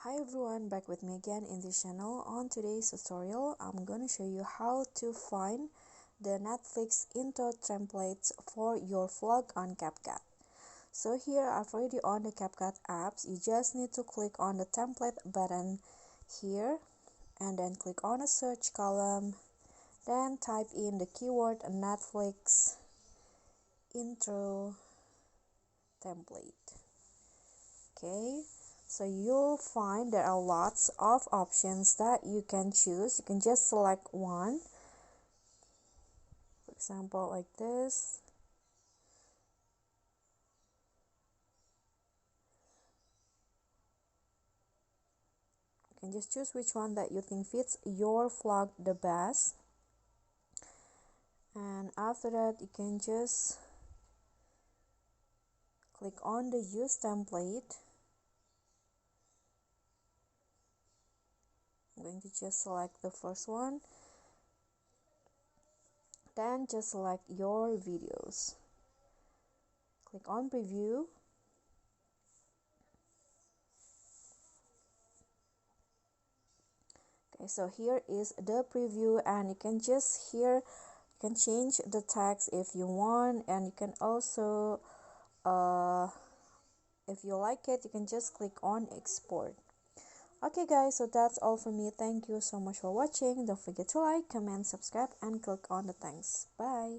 Hi everyone, back with me again in this channel. On today's tutorial, I'm gonna show you how to find the Netflix intro templates for your vlog on CapCut. So here I've already on the CapCut apps. You just need to click on the template button here and then click on a search column. Then type in the keyword Netflix intro template. Okay, so you'll find there are lots of options that you can choose. You can just select one, for example like this. You can just choose which one that you think fits your vlog the best, and after that you can just click on the use template. I'm going to just select the first one, then just select your videos, click on preview. Okay, so here is the preview, and you can just here you can change the text if you want, and you can also if you like it, you can just click on export. Okay guys, so that's all for me. Thank you so much for watching. Don't forget to like, comment, subscribe, and click on the thanks. Bye.